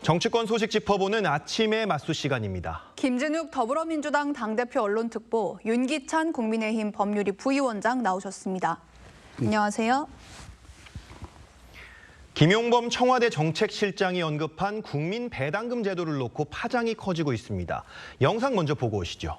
정치권 소식 짚어보는 아침의 맞수 시간입니다. 김진욱 더불어민주당 당대표 언론특보, 윤기찬 국민의힘 법률위 부위원장 나오셨습니다. 안녕하세요. 김용범 청와대 정책실장이 언급한 국민 배당금 제도를 놓고 파장이 커지고 있습니다. 영상 먼저 보고 오시죠.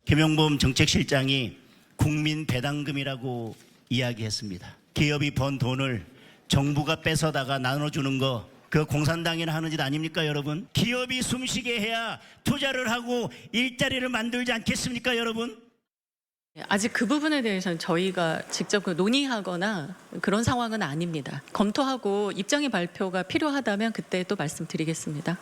김용범 정책실장이 국민 배당금이라고 이야기했습니다. 기업이 번 돈을 정부가 뺏어다가 나눠주는 거, 그 공산당이나 하는 짓 아닙니까, 여러분? 기업이 숨쉬게 해야 투자를 하고 일자리를 만들지 않겠습니까, 여러분? 아직 그 부분에 대해서는 저희가 직접 논의하거나 그런 상황은 아닙니다. 검토하고 입장의 발표가 필요하다면 그때 또 말씀드리겠습니다.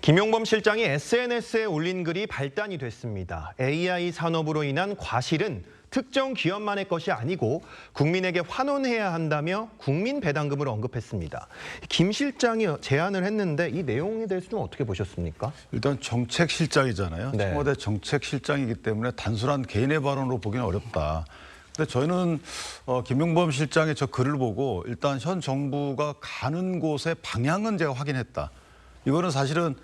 김용범 실장이 SNS에 올린 글이 발단이 됐습니다. AI 산업으로 인한 과실은 특정 기업만의 것이 아니고 국민에게 환원해야 한다며 국민 배당금을 언급했습니다. 김 실장이 제안을 했는데 이 내용에 대해서 좀 어떻게 보셨습니까? 일단 정책실장이잖아요. 네. 청와대 정책실장이기 때문에 단순한 개인의 발언으로 보기는 어렵다. 근데 저희는 김용범 실장의 저 글을 보고 일단 현 정부가 가는 곳의 방향은 제가 확인했다. 이거는 사실은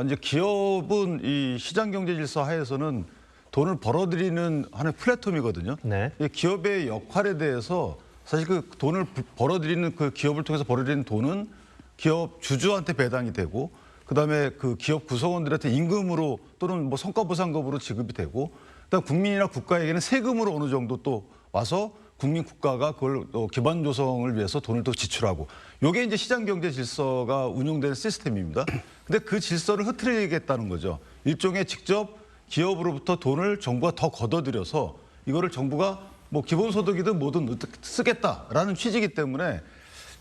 이제 기업은 이 시장 경제 질서 하에서는 돈을 벌어들이는 하나의 플랫폼이거든요. 네. 이 기업의 역할에 대해서 사실 그 돈을 벌어들이는 그 기업을 통해서 벌어들이는 돈은 기업 주주한테 배당이 되고 그다음에 그 기업 구성원들한테 임금으로 또는 뭐 성과보상급으로 지급이 되고 그다음 국민이나 국가에게는 세금으로 어느 정도 또 와서 국민 국가가 그걸 기반 조성을 위해서 돈을 또 지출하고 이게 이제 시장 경제 질서가 운영되는 시스템입니다. 근데 그 질서를 흐트리겠다는 거죠. 일종의 직접 기업으로부터 돈을 정부가 더 걷어들여서 이거를 정부가 뭐 기본소득이든 뭐든 쓰겠다라는 취지이기 때문에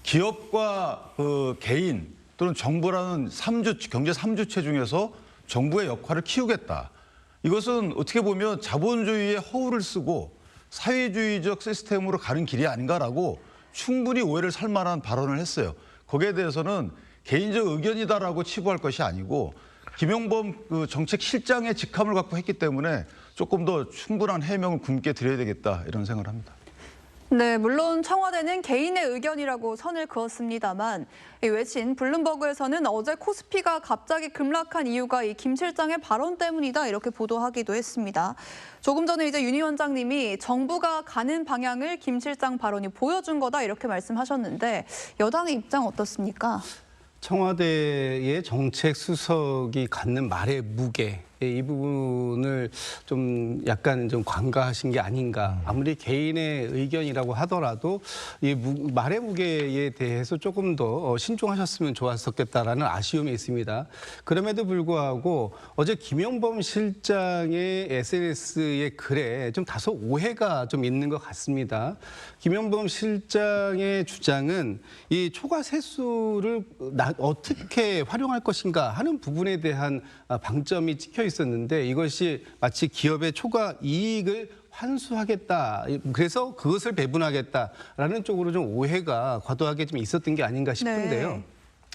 기업과 그 개인 또는 정부라는 경제 3주체 중에서 정부의 역할을 키우겠다. 이것은 어떻게 보면 자본주의의 허울을 쓰고 사회주의적 시스템으로 가는 길이 아닌가라고 충분히 오해를 살 만한 발언을 했어요. 거기에 대해서는 개인적 의견이다라고 치부할 것이 아니고 김용범 그 정책실장의 직함을 갖고 했기 때문에 조금 더 충분한 해명을 국민께 드려야 되겠다 이런 생각을 합니다. 네, 물론 청와대는 개인의 의견이라고 선을 그었습니다만 이 외신 블룸버그에서는 어제 코스피가 갑자기 급락한 이유가 이 김 실장의 발언 때문이다 이렇게 보도하기도 했습니다. 조금 전에 이제 윤 위원장님이 정부가 가는 방향을 김 실장 발언이 보여준 거다 이렇게 말씀하셨는데 여당의 입장 어떻습니까? 청와대의 정책 수석이 갖는 말의 무게, 이 부분을 좀 약간 좀 관가하신 게 아닌가. 아무리 개인의 의견이라고 하더라도 이 말의 무게에 대해서 조금 더 신중하셨으면 좋았었겠다라는 아쉬움이 있습니다. 그럼에도 불구하고 어제 김용범 실장의 SNS의 글에 좀 다소 오해가 좀 있는 것 같습니다. 김용범 실장의 주장은 이 초과 세수를 어떻게 활용할 것인가 하는 부분에 대한 방점이 찍혀 있었는데 이것이 마치 기업의 초과 이익을 환수하겠다. 그래서 그것을 배분하겠다라는 쪽으로 좀 오해가 과도하게 좀 있었던 게 아닌가 싶은데요. 네.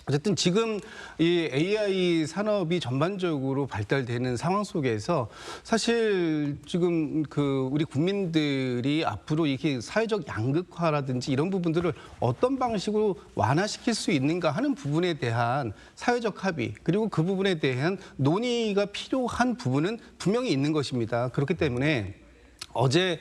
어쨌든 지금 이 AI 산업이 전반적으로 발달되는 상황 속에서 사실 지금 그 우리 국민들이 앞으로 이렇게 사회적 양극화라든지 이런 부분들을 어떤 방식으로 완화시킬 수 있는가 하는 부분에 대한 사회적 합의 그리고 그 부분에 대한 논의가 필요한 부분은 분명히 있는 것입니다. 그렇기 때문에 어제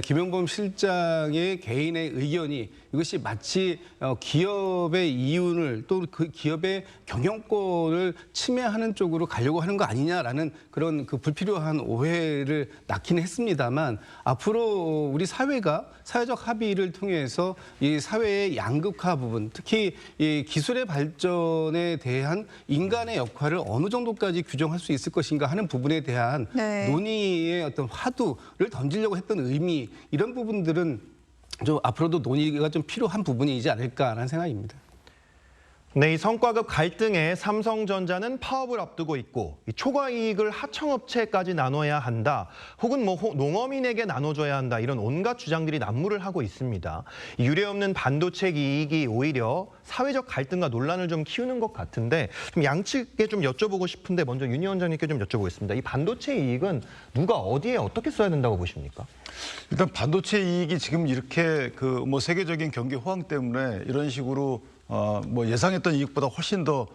김용범 실장의 개인의 의견이 이것이 마치 기업의 이윤을 또 그 기업의 경영권을 침해하는 쪽으로 가려고 하는 거 아니냐라는 그런 그 불필요한 오해를 낳기는 했습니다만 앞으로 우리 사회가 사회적 합의를 통해서 이 사회의 양극화 부분 특히 이 기술의 발전에 대한 인간의 역할을 어느 정도까지 규정할 수 있을 것인가 하는 부분에 대한 네. 논의의 어떤 화두를 던지려고 했던 의미 이런 부분들은 좀 앞으로도 논의가 좀 필요한 부분이지 않을까라는 생각입니다. 네, 이 성과급 갈등에 삼성전자는 파업을 앞두고 있고 이 초과 이익을 하청업체까지 나눠야 한다. 혹은 뭐 농어민에게 나눠줘야 한다. 이런 온갖 주장들이 난무를 하고 있습니다. 유례없는 반도체 이익이 오히려 사회적 갈등과 논란을 좀 키우는 것 같은데 좀 양측에 좀 여쭤보고 싶은데 먼저 윤 위원장님께 좀 여쭤보겠습니다. 이 반도체 이익은 누가 어디에 어떻게 써야 된다고 보십니까? 일단 반도체 이익이 지금 이렇게 그 뭐 세계적인 경기 호황 때문에 이런 식으로 뭐 예상했던 이익보다 훨씬 더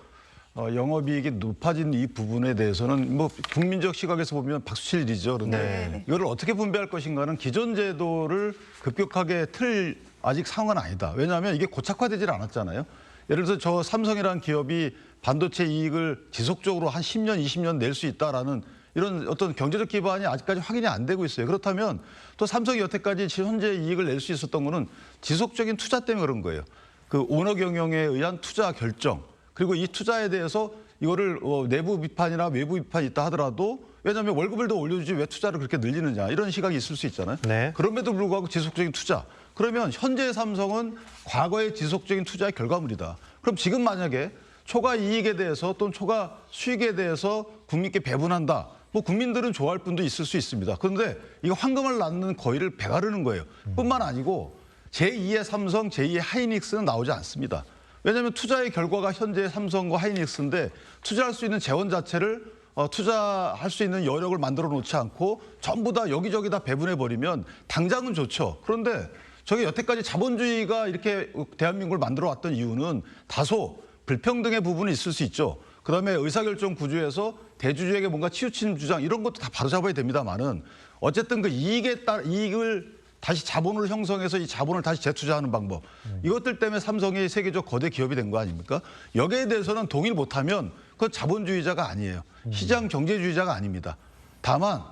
영업이익이 높아진 이 부분에 대해서는 뭐 국민적 시각에서 보면 박수칠 일이죠. 그런데 이거를 어떻게 분배할 것인가는 기존 제도를 급격하게 틀 아직 상황은 아니다. 왜냐하면 이게 고착화되질 않았잖아요. 예를 들어서 저 삼성이라는 기업이 반도체 이익을 지속적으로 한 10년, 20년 낼 수 있다라는 이런 어떤 경제적 기반이 아직까지 확인이 안 되고 있어요. 그렇다면 또 삼성이 여태까지 현재 이익을 낼 수 있었던 거는 지속적인 투자 때문에 그런 거예요. 그 오너 경영에 의한 투자 결정, 그리고 이 투자에 대해서 이거를 내부 비판이나 외부 비판이 있다 하더라도 왜냐하면 월급을 더 올려주지 왜 투자를 그렇게 늘리느냐 이런 시각이 있을 수 있잖아요. 네. 그럼에도 불구하고 지속적인 투자. 그러면 현재 삼성은 과거의 지속적인 투자의 결과물이다. 그럼 지금 만약에 초과 이익에 대해서 또는 초과 수익에 대해서 국민께 배분한다. 뭐 국민들은 좋아할 분도 있을 수 있습니다. 그런데 이거 황금을 낳는 거위를 배가르는 거예요. 뿐만 아니고 제2의 삼성, 제2의 하이닉스는 나오지 않습니다. 왜냐하면 투자의 결과가 현재 삼성과 하이닉스인데 투자할 수 있는 재원 자체를 투자할 수 있는 여력을 만들어 놓지 않고 전부 다 여기저기 다 배분해 버리면 당장은 좋죠. 그런데 저게 여태까지 자본주의가 이렇게 대한민국을 만들어 왔던 이유는 다소 불평등의 부분이 있을 수 있죠. 그다음에 의사결정 구조에서 대주주에게 뭔가 치우치는 주장 이런 것도 다 바로잡아야 됩니다만은 어쨌든 그 이익을 다시 자본을 형성해서 이 자본을 다시 재투자하는 방법. 이것들 때문에 삼성이 세계적 거대 기업이 된 거 아닙니까? 여기에 대해서는 동의를 못하면 그건 자본주의자가 아니에요. 시장 경제주의자가 아닙니다. 다만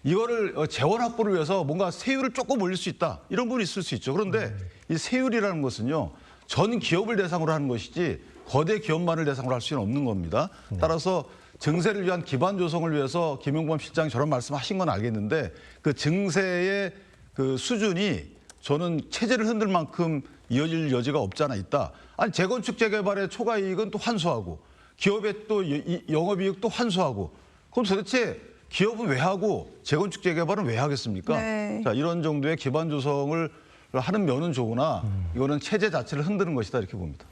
이거를 재원 확보를 위해서 뭔가 세율을 조금 올릴 수 있다. 이런 부분이 있을 수 있죠. 그런데 이 세율이라는 것은요. 전 기업을 대상으로 하는 것이지 거대 기업만을 대상으로 할 수는 없는 겁니다. 따라서 증세를 위한 기반 조성을 위해서 김용범 실장이 저런 말씀하신 건 알겠는데 그 증세의 그 수준이 저는 체제를 흔들 만큼 이어질 여지가 없지 않아 있다. 아니 재건축 재개발의 초과 이익은 또 환수하고 기업의 또 영업이익도 환수하고 그럼 도대체 기업은 왜 하고 재건축 재개발은 왜 하겠습니까? 네. 자 이런 정도의 기반 조성을 하는 면은 좋으나 이거는 체제 자체를 흔드는 것이다 이렇게 봅니다.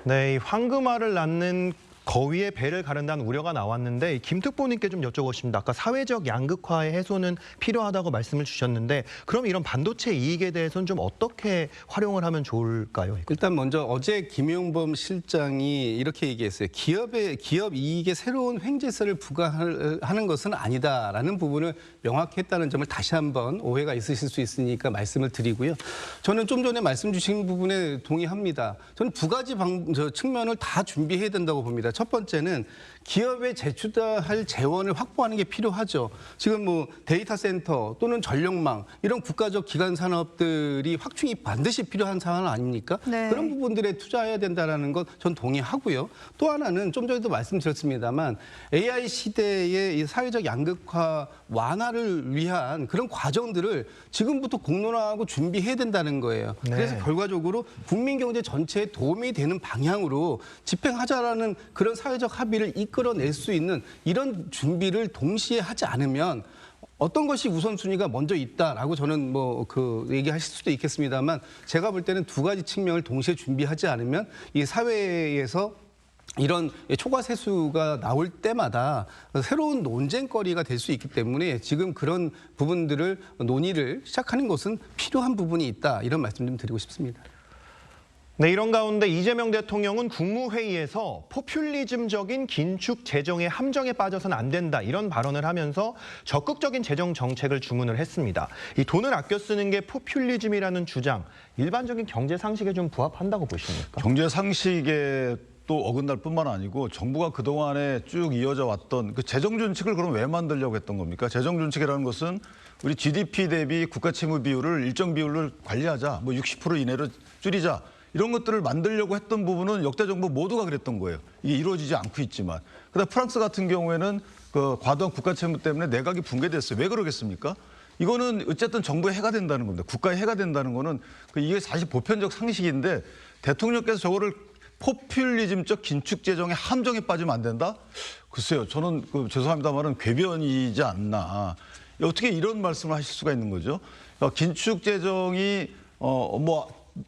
네, 이 황금알을 낳는 거위의 배를 가른다는 우려가 나왔는데 김특보님께 좀 여쭤보겠습니다. 아까 사회적 양극화의 해소는 필요하다고 말씀을 주셨는데 그럼 이런 반도체 이익에 대해서는 좀 어떻게 활용을 하면 좋을까요? 일단 먼저 어제 김용범 실장이 이렇게 얘기했어요. 기업 이익에 새로운 횡재세를 부과하는 것은 아니다라는 부분을 명확히 했다는 점을 다시 한번 오해가 있으실 수 있으니까 말씀을 드리고요. 저는 좀 전에 말씀 주신 부분에 동의합니다. 저는 두 가지 측면을 다 준비해야 된다고 봅니다. 첫 번째는 기업에 재투자할 재원을 확보하는 게 필요하죠. 지금 뭐 데이터 센터 또는 전력망 이런 국가적 기간 산업들이 확충이 반드시 필요한 상황 아닙니까? 네. 그런 부분들에 투자해야 된다는 것 전 동의하고요. 또 하나는 좀 전에도 말씀드렸습니다만 AI 시대의 이 사회적 양극화 완화를 위한 그런 과정들을 지금부터 공론화하고 준비해야 된다는 거예요. 네. 그래서 결과적으로 국민 경제 전체에 도움이 되는 방향으로 집행하자라는 그런 사회적 합의를 이끌어낼 수 있는 이런 준비를 동시에 하지 않으면 어떤 것이 우선순위가 먼저 있다라고 저는 얘기하실 수도 있겠습니다만 제가 볼 때는 두 가지 측면을 동시에 준비하지 않으면 이 사회에서 이런 초과 세수가 나올 때마다 새로운 논쟁거리가 될 수 있기 때문에 지금 그런 부분들을 논의를 시작하는 것은 필요한 부분이 있다 이런 말씀 좀 드리고 싶습니다. 네, 이런 가운데 이재명 대통령은 국무회의에서 포퓰리즘적인 긴축 재정의 함정에 빠져서는 안 된다 이런 발언을 하면서 적극적인 재정 정책을 주문을 했습니다. 이 돈을 아껴 쓰는 게 포퓰리즘이라는 주장, 일반적인 경제 상식에 좀 부합한다고 보십니까? 경제 상식에 또 어긋날 뿐만 아니고 정부가 그동안에 쭉 이어져 왔던 그 재정 준칙을 그럼 왜 만들려고 했던 겁니까? 재정 준칙이라는 것은 우리 GDP 대비 국가 채무 비율을 일정 비율을 관리하자, 뭐 60% 이내로 줄이자. 이런 것들을 만들려고 했던 부분은 역대 정부 모두가 그랬던 거예요. 이게 이루어지지 않고 있지만. 그다음 프랑스 같은 경우에는 그 과도한 국가 채무 때문에 내각이 붕괴됐어요. 왜 그러겠습니까? 이거는 어쨌든 정부의 해가 된다는 겁니다. 국가의 해가 된다는 거는 이게 사실 보편적 상식인데 대통령께서 저거를 포퓰리즘적 긴축 재정의 함정에 빠지면 안 된다? 글쎄요. 저는 죄송합니다만은 궤변이지 않나. 어떻게 이런 말씀을 하실 수가 있는 거죠? 긴축 재정이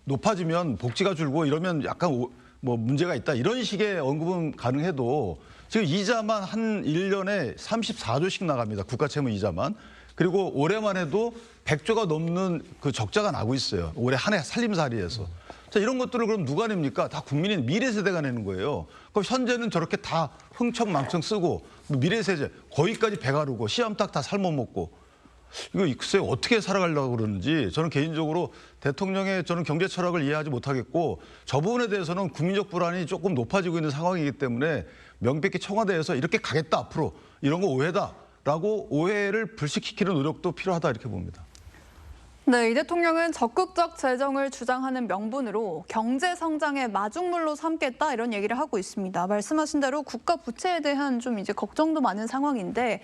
높아지면 복지가 줄고 이러면 약간 문제가 있다. 이런 식의 언급은 가능해도 지금 이자만 한 1년에 34조씩 나갑니다. 국가 채무 이자만. 그리고 올해만 해도 100조가 넘는 그 적자가 나고 있어요. 올해 한 해 살림살이에서. 자, 이런 것들을 그럼 누가 냅니까? 다 국민인 미래 세대가 내는 거예요. 그럼 현재는 저렇게 다 흥청망청 쓰고 미래 세대 거기까지 배가르고 씨암탉 다 삶아 먹고 이거 글쎄 어떻게 살아가려고 그러는지 저는 개인적으로 대통령의 저는 경제 철학을 이해하지 못하겠고 저 부분에 대해서는 국민적 불안이 조금 높아지고 있는 상황이기 때문에 명백히 청와대에서 이렇게 가겠다 앞으로 이런 거 오해다라고 오해를 불식시키는 노력도 필요하다 이렇게 봅니다. 네, 이 대통령은 적극적 재정을 주장하는 명분으로 경제 성장의 마중물로 삼겠다 이런 얘기를 하고 있습니다. 말씀하신 대로 국가 부채에 대한 좀 이제 걱정도 많은 상황인데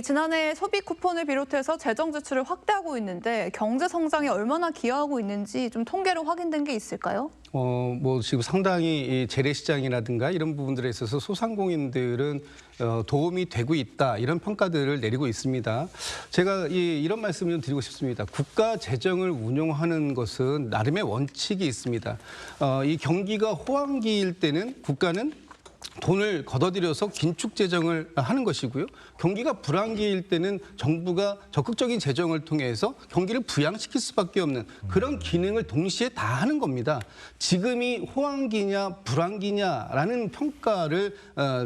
지난해 소비 쿠폰을 비롯해서 재정 지출을 확대하고 있는데 경제 성장에 얼마나 기여하고 있는지 좀 통계로 확인된 게 있을까요? 뭐 지금 상당히 이 재래시장이라든가 이런 부분들에 있어서 소상공인들은 도움이 되고 있다 이런 평가들을 내리고 있습니다. 제가 이런 말씀을 좀 드리고 싶습니다. 국가 재정을 운용하는 것은 나름의 원칙이 있습니다. 이 경기가 호황기일 때는 국가는 돈을 걷어들여서 긴축 재정을 하는 것이고요. 경기가 불황기일 때는 정부가 적극적인 재정을 통해서 경기를 부양시킬 수밖에 없는 그런 기능을 동시에 다 하는 겁니다. 지금이 호황기냐 불황기냐라는 평가를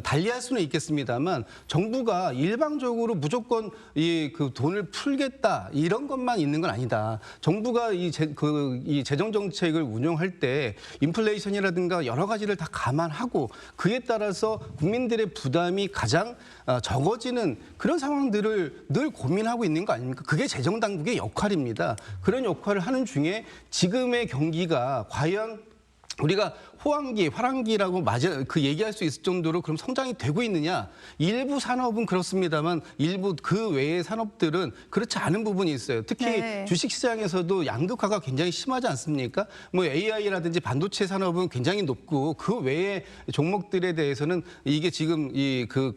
달리할 수는 있겠습니다만 정부가 일방적으로 무조건 그 돈을 풀겠다 이런 것만 있는 건 아니다. 정부가 이 재정 정책을 운용할 때 인플레이션이라든가 여러 가지를 다 감안하고 그에 따라서 국민들의 부담이 가장 적어지는 그런 상황들을 늘 고민하고 있는 거 아닙니까? 그게 재정당국의 역할입니다. 그런 역할을 하는 중에 지금의 경기가 과연 우리가 호황기, 화랑기라고 얘기할 수 있을 정도로 그럼 성장이 되고 있느냐? 일부 산업은 그렇습니다만 일부 그 외의 산업들은 그렇지 않은 부분이 있어요. 특히 네. 주식시장에서도 양극화가 굉장히 심하지 않습니까? 뭐 AI라든지 반도체 산업은 굉장히 높고 그 외의 종목들에 대해서는 이게 지금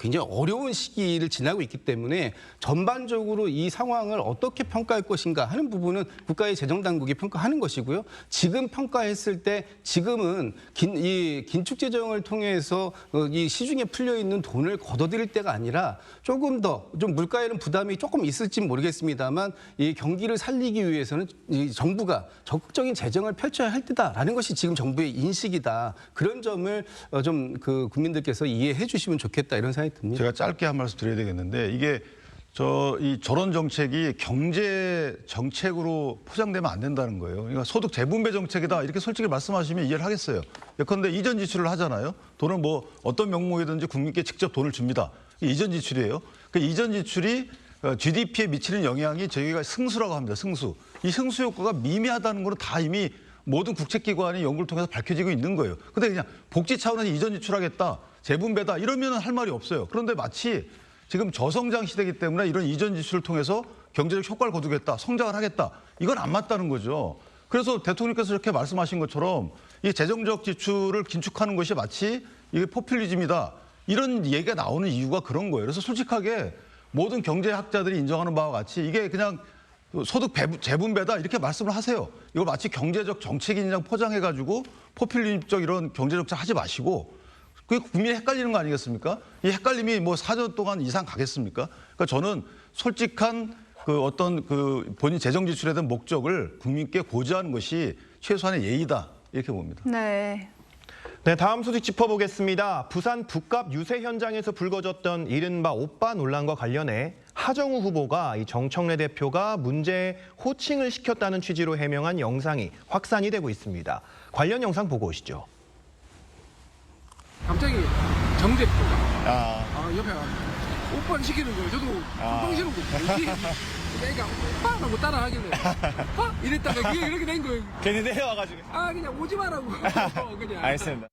굉장히 어려운 시기를 지나고 있기 때문에 전반적으로 이 상황을 어떻게 평가할 것인가 하는 부분은 국가의 재정당국이 평가하는 것이고요. 지금 평가했을 때 지금은 긴축 재정을 통해서 이 시중에 풀려 있는 돈을 걷어들일 때가 아니라 조금 더 좀 물가에는 부담이 조금 있을지 모르겠습니다만 이 경기를 살리기 위해서는 이 정부가 적극적인 재정을 펼쳐야 할 때다라는 것이 지금 정부의 인식이다. 그런 점을 좀 국민들께서 이해해 주시면 좋겠다 이런 생각이 듭니다. 제가 짧게 한 말씀 드려야 되겠는데 이게 저런 정책이 경제 정책으로 포장되면 안 된다는 거예요. 그러니까 소득 재분배 정책이다 이렇게 솔직히 말씀하시면 이해를 하겠어요. 예컨대 이전 지출을 하잖아요. 돈을 뭐 어떤 명목이든지 국민께 직접 돈을 줍니다. 이게 이전 지출이에요. 그 이전 지출이 GDP에 미치는 영향이 저희가 승수라고 합니다. 승수. 이 승수 효과가 미미하다는 거는 다 이미 모든 국책기관이 연구를 통해서 밝혀지고 있는 거예요. 근데 그냥 복지 차원에서 이전 지출하겠다, 재분배다 이러면 할 말이 없어요. 그런데 마치 지금 저성장 시대이기 때문에 이런 이전 지출을 통해서 경제적 효과를 거두겠다, 성장을 하겠다. 이건 안 맞다는 거죠. 그래서 대통령께서 이렇게 말씀하신 것처럼 이 재정적 지출을 긴축하는 것이 마치 이게 포퓰리즘이다. 이런 얘기가 나오는 이유가 그런 거예요. 그래서 솔직하게 모든 경제학자들이 인정하는 바와 같이 이게 그냥 소득 재분배다 이렇게 말씀을 하세요. 이걸 마치 경제적 정책인이랑 포장해가지고 포퓰리즘적 이런 경제정책 하지 마시고 그게 국민이 헷갈리는 거 아니겠습니까? 이 헷갈림이 뭐 4년 동안 이상 가겠습니까? 그러니까 저는 솔직한 본인 재정 지출에 대한 목적을 국민께 고지하는 것이 최소한의 예의다 이렇게 봅니다. 네. 네, 다음 소식 짚어보겠습니다. 부산 북갑 유세 현장에서 불거졌던 이른바 오빠 논란과 관련해 하정우 후보가 이 정청래 대표가 문제에 호칭을 시켰다는 취지로 해명한 영상이 확산이 되고 있습니다. 관련 영상 보고 오시죠. 갑자기 정 대표가 옆에 오빠를 시키는 거예요. 저도 방송시는 거 그러니까 오빠라고 따라하길래 오빠? 이랬다가 그게 이렇게 된 거예요. 괜히 내려와가지고. 그냥 오지 마라고 그냥. 알겠습니다.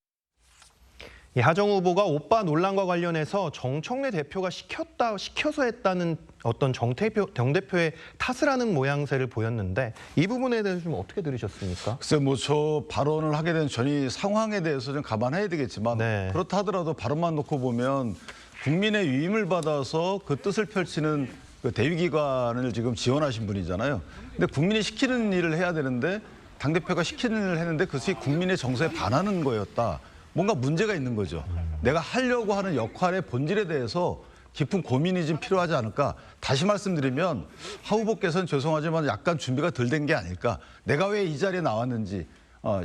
이 하정우 후보가 오빠 논란과 관련해서 정청래 대표가 시켜서 했다는 어떤 정 대표의 탓을 하는 모양새를 보였는데 이 부분에 대해서 좀 어떻게 들으셨습니까? 글쎄 뭐 저 발언을 하게 된 전이 상황에 대해서 좀 감안해야 되겠지만 네. 그렇다 하더라도 발언만 놓고 보면 국민의 위임을 받아서 그 뜻을 펼치는 그 대위기관을 지금 지원하신 분이잖아요. 근데 국민이 시키는 일을 해야 되는데 당대표가 시키는 일을 했는데 그것이 국민의 정서에 반하는 거였다. 뭔가 문제가 있는 거죠. 내가 하려고 하는 역할의 본질에 대해서 깊은 고민이 좀 필요하지 않을까. 다시 말씀드리면 하 후보께서는 죄송하지만 약간 준비가 덜 된 게 아닐까. 내가 왜 이 자리에 나왔는지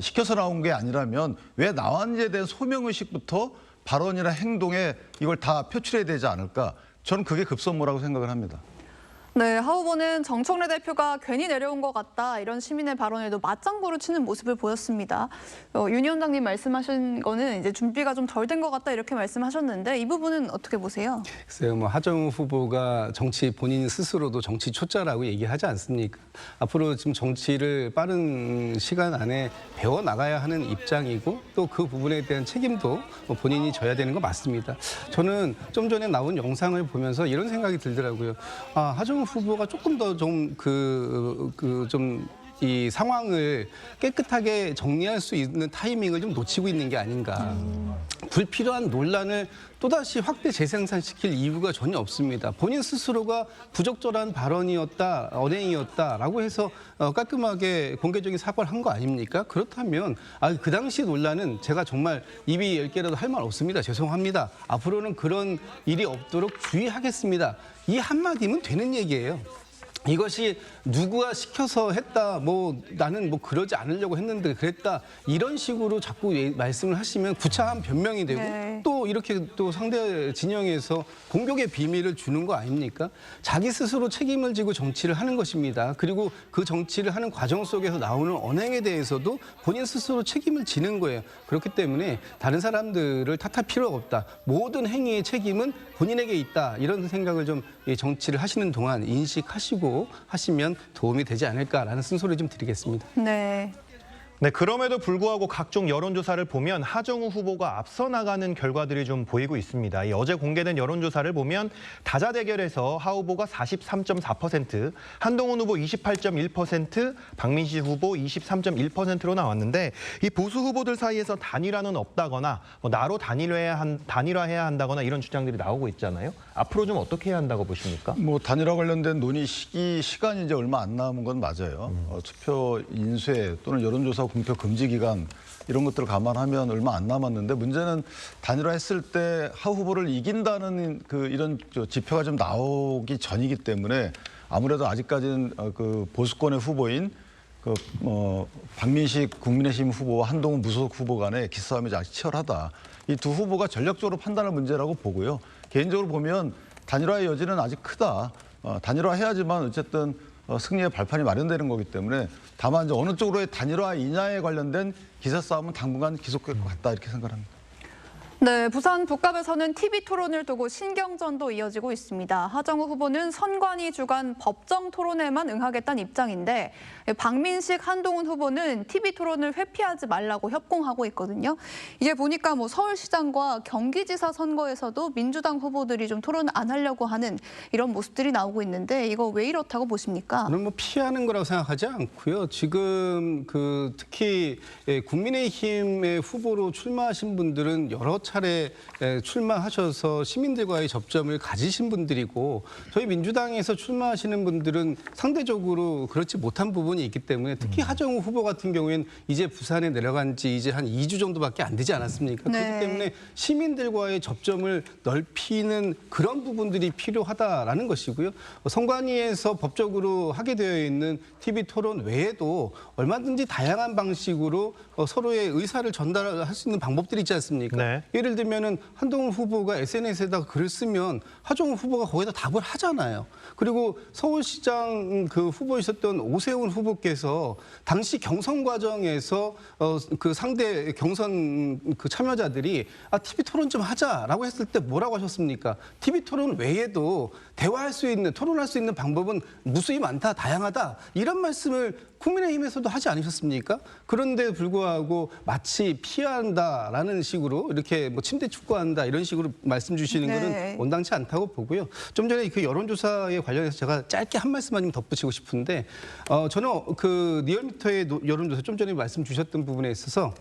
시켜서 나온 게 아니라면 왜 나왔는지에 대한 소명의식부터 발언이나 행동에 이걸 다 표출해야 되지 않을까. 저는 그게 급선무라고 생각을 합니다. 네, 하 후보는 정청래 대표가 괜히 내려온 것 같다 이런 시민의 발언에도 맞장구를 치는 모습을 보였습니다. 윤 위원장님 말씀하신 거는 이제 준비가 좀 덜 된 것 같다 이렇게 말씀하셨는데 이 부분은 어떻게 보세요? 글쎄요, 뭐 하정우 후보가 정치 본인 스스로도 정치 초짜라고 얘기하지 않습니까? 앞으로 지금 정치를 빠른 시간 안에 배워 나가야 하는 입장이고 또 그 부분에 대한 책임도 본인이 져야 되는 거 맞습니다. 저는 좀 전에 나온 영상을 보면서 이런 생각이 들더라고요. 아, 하정우 후보가 조금 더 이 상황을 깨끗하게 정리할 수 있는 타이밍을 좀 놓치고 있는 게 아닌가. 불필요한 논란을 또다시 확대 재생산시킬 이유가 전혀 없습니다. 본인 스스로가 부적절한 발언이었다, 언행이었다라고 해서 깔끔하게 공개적인 사과를 한 거 아닙니까? 그렇다면 그 당시 논란은 제가 정말 입이 10개라도 할 말 없습니다. 죄송합니다. 앞으로는 그런 일이 없도록 주의하겠습니다. 이 한마디면 되는 얘기예요. 이것이 누구가 시켜서 했다, 뭐 나는 뭐 그러지 않으려고 했는데 그랬다 이런 식으로 자꾸 말씀을 하시면 구차한 변명이 되고 네. 또 이렇게 또 상대 진영에서 공격의 비밀을 주는 거 아닙니까? 자기 스스로 책임을 지고 정치를 하는 것입니다. 그리고 그 정치를 하는 과정 속에서 나오는 언행에 대해서도 본인 스스로 책임을 지는 거예요. 그렇기 때문에 다른 사람들을 탓할 필요가 없다. 모든 행위의 책임은 본인에게 있다. 이런 생각을 좀 정치를 하시는 동안 인식하시고 하시면 도움이 되지 않을까라는 쓴소리 좀 드리겠습니다. 네. 네, 그럼에도 불구하고 각종 여론조사를 보면 하정우 후보가 앞서 나가는 결과들이 좀 보이고 있습니다. 이 어제 공개된 여론조사를 보면 다자 대결에서 하 후보가 43.4%, 한동훈 후보 28.1%, 박민식 후보 23.1%로 나왔는데 이 보수 후보들 사이에서 단일화는 없다거나 나로 단일화해야 한다거나 이런 주장들이 나오고 있잖아요. 앞으로 좀 어떻게 해야 한다고 보십니까? 뭐 단일화 관련된 논의 시간이 이제 얼마 안 남은 건 맞아요. 투표 인쇄 또는 여론조사 공표 금지 기간 이런 것들을 감안하면 얼마 안 남았는데 문제는 단일화했을 때 하 후보를 이긴다는 이런 지표가 좀 나오기 전이기 때문에 아무래도 아직까지는 그 보수권의 후보인 박민식 국민의힘 후보와 한동훈 무소속 후보 간의 기싸움이 아직 치열하다. 이 두 후보가 전략적으로 판단할 문제라고 보고요. 개인적으로 보면 단일화의 여지는 아직 크다. 단일화해야지만 어쨌든 승리의 발판이 마련되는 거기 때문에 다만 이제 어느 쪽으로의 단일화이냐에 관련된 기사 싸움은 당분간 계속될 것 같다 이렇게 생각합니다. 네, 부산 북갑에서는 TV 토론을 두고 신경전도 이어지고 있습니다. 하정우 후보는 선관위 주관 법정 토론에만 응하겠다는 입장인데 박민식, 한동훈 후보는 TV 토론을 회피하지 말라고 협공하고 있거든요. 이게 보니까 뭐 서울시장과 경기지사 선거에서도 민주당 후보들이 좀 토론 안 하려고 하는 이런 모습들이 나오고 있는데 이거 왜 이렇다고 보십니까? 저는 뭐 피하는 거라고 생각하지 않고요. 지금 특히 국민의힘의 후보로 출마하신 분들은 여러 차례 출마하셔서 시민들과의 접점을 가지신 분들이고 저희 민주당에서 출마하시는 분들은 상대적으로 그렇지 못한 부분이 있기 때문에 특히 하정우 후보 같은 경우에는 이제 부산에 내려간 지 이제 한 2주 정도밖에 안 되지 않았습니까? 네. 그렇기 때문에 시민들과의 접점을 넓히는 그런 부분들이 필요하다라는 것이고요. 선관위에서 법적으로 하게 되어 있는 TV 토론 외에도 얼마든지 다양한 방식으로 서로의 의사를 전달할 수 있는 방법들이 있지 않습니까? 네. 예를 들면은 한동훈 후보가 SNS에다가 글을 쓰면 하정우 후보가 거기다 답을 하잖아요. 그리고 서울시장 후보이셨던 오세훈 후보께서 당시 경선 과정에서 그 상대 경선 참여자들이 TV 토론 좀 하자라고 했을 때 뭐라고 하셨습니까? TV 토론 외에도 대화할 수 있는 토론할 수 있는 방법은 무수히 많다, 다양하다 이런 말씀을 국민의힘에서도 하지 않으셨습니까? 그런데 불구하고 마치 피한다라는 식으로 이렇게 뭐 침대 축구한다 이런 식으로 말씀 주시는 네. 것은 온당치 않다고 보고요. 좀 전에 그 여론조사에 관련해서 제가 짧게 한 말씀만 좀 덧붙이고 싶은데 저는 리얼미터의 여론조사 좀 전에 말씀 주셨던 부분에 있어서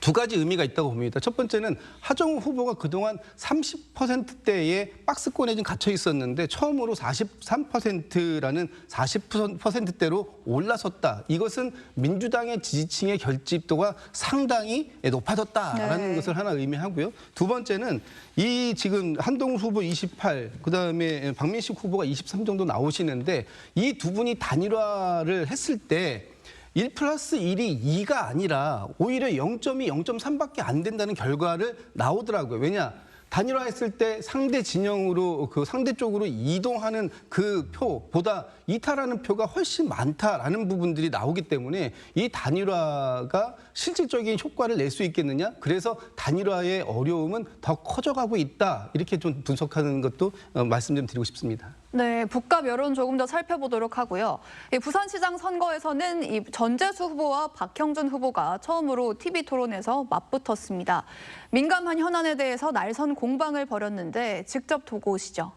두 가지 의미가 있다고 봅니다. 첫 번째는 하정우 후보가 그동안 30%대의 박스권에 좀 갇혀 있었는데 처음으로 43%라는 40%대로 올라섰다. 이것은 민주당의 지지층의 결집도가 상당히 높아졌다라는 네. 것을 하나 의미하고요. 두 번째는 이 지금 한동훈 후보 28, 그다음에 박민식 후보가 23 정도 나오시는데 이 두 분이 단일화를 했을 때 1+1이 2가 아니라 오히려 0.2, 0.3밖에 안 된다는 결과를 나오더라고요. 왜냐? 단일화했을 때 상대 진영으로 그 상대 쪽으로 이동하는 그 표보다 이탈하는 표가 훨씬 많다라는 부분들이 나오기 때문에 이 단일화가 실질적인 효과를 낼 수 있겠느냐? 그래서 단일화의 어려움은 더 커져가고 있다. 이렇게 좀 분석하는 것도 말씀 좀 드리고 싶습니다. 네, 북갑 여론 조금 더 살펴보도록 하고요. 이 부산시장 선거에서는 이 전재수 후보와 박형준 후보가 처음으로 TV 토론에서 맞붙었습니다. 민감한 현안에 대해서 날선 공방을 벌였는데 직접 보고 오시죠.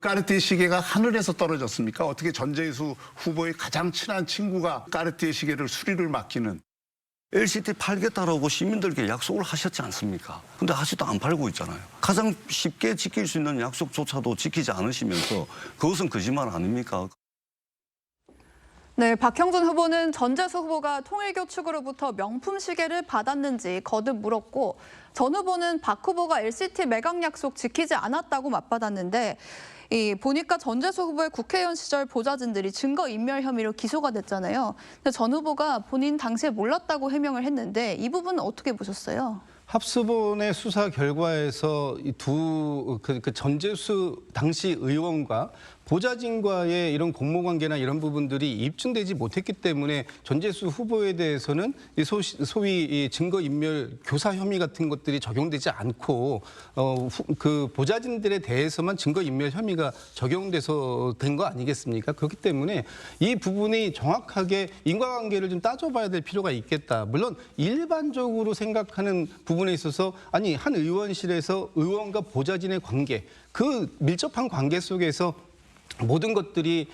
까르띠에 시계가 하늘에서 떨어졌습니까? 어떻게 전재수 후보의 가장 친한 친구가 까르띠에 시계를 수리를 맡기는. LCT 팔겠다라고 시민들께 약속을 하셨지 않습니까? 근데 아직도 안 팔고 있잖아요. 가장 쉽게 지킬 수 있는 약속조차도 지키지 않으시면서 그것은 거짓말 아닙니까? 네, 박형준 후보는 전재수 후보가 통일교 측으로부터 명품 시계를 받았는지 거듭 물었고 전 후보는 박 후보가 LCT 매각 약속 지키지 않았다고 맞받았는데 보니까 전재수 후보의 국회의원 시절 보좌진들이 증거인멸 혐의로 기소가 됐잖아요. 근데 전 후보가 본인 당시에 몰랐다고 해명을 했는데 이 부분은 어떻게 보셨어요? 합수본의 수사 결과에서 그 전재수 당시 의원과 보좌진과의 이런 공모관계나 이런 부분들이 입증되지 못했기 때문에 전재수 후보에 대해서는 소위 증거인멸 교사 혐의 같은 것들이 적용되지 않고 그 보좌진들에 대해서만 증거인멸 혐의가 적용돼서 된 거 아니겠습니까? 그렇기 때문에 이 부분이 정확하게 인과관계를 좀 따져봐야 될 필요가 있겠다. 물론 일반적으로 생각하는 부분에 있어서 아니 한 의원실에서 의원과 보좌진의 관계, 그 밀접한 관계 속에서 모든 것들이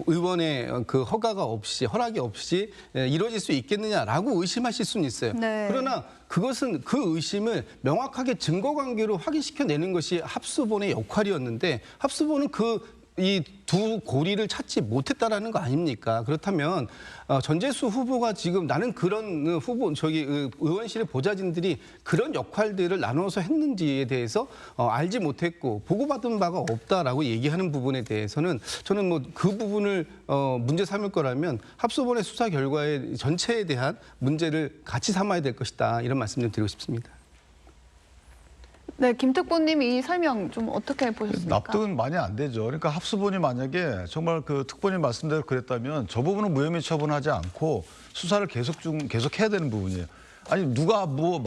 의원의 그 허락이 없이 이루어질 수 있겠느냐라고 의심하실 수는 있어요. 네. 그러나 그것은 그 의심을 명확하게 증거관계로 확인시켜내는 것이 합수본의 역할이었는데 합수본은 이 두 고리를 찾지 못했다라는 거 아닙니까? 그렇다면 전재수 후보가 지금 나는 그런 의원실의 보좌진들이 그런 역할들을 나눠서 했는지에 대해서 알지 못했고 보고받은 바가 없다라고 얘기하는 부분에 대해서는 저는 뭐 그 부분을 문제 삼을 거라면 합수본의 수사 결과의 전체에 대한 문제를 같이 삼아야 될 것이다. 이런 말씀 좀 드리고 싶습니다. 네, 김특보님 이 설명 좀 어떻게 보셨습니까? 납득은 많이 안 되죠. 그러니까 합수본이 만약에 정말 그 특보님 말씀대로 그랬다면 저 부분은 무혐의 처분하지 않고 수사를 계속 해야 되는 부분이에요. 아니 누가 뭐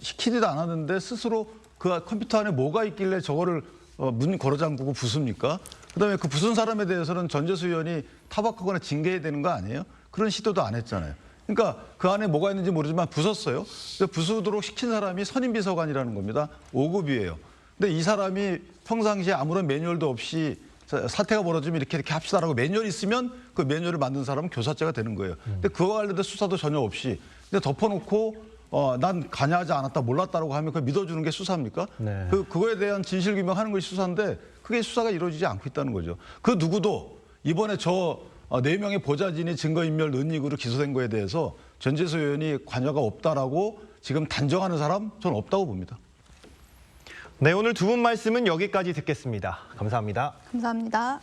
시키지도 않았는데 스스로 그 컴퓨터 안에 뭐가 있길래 저거를 문 걸어 잠그고 부숩니까? 그다음에 그 부순 사람에 대해서는 전재수 의원이 타박하거나 징계해야 되는 거 아니에요? 그런 시도도 안 했잖아요. 그러니까 그 안에 뭐가 있는지 모르지만 부쉈어요. 부수도록 시킨 사람이 선임비서관이라는 겁니다. 5급이에요. 근데 이 사람이 평상시에 아무런 매뉴얼도 없이 사태가 벌어지면 이렇게 합시다라고 매뉴얼이 있으면 그 매뉴얼을 만든 사람은 교사죄가 되는 거예요. 근데 그와 관련된 수사도 전혀 없이 근데 덮어놓고 난 관여하지 않았다 몰랐다라고 하면 그걸 믿어주는 게 수사입니까? 네. 그거에 대한 진실규명하는 것이 수사인데 그게 수사가 이루어지지 않고 있다는 거죠. 그 누구도 이번에 4명의 보좌진이 증거인멸 은닉으로 기소된 거에 대해서 전재수 의원이 관여가 없다라고 지금 단정하는 사람 저는 없다고 봅니다. 네, 오늘 두 분 말씀은 여기까지 듣겠습니다. 감사합니다. 감사합니다.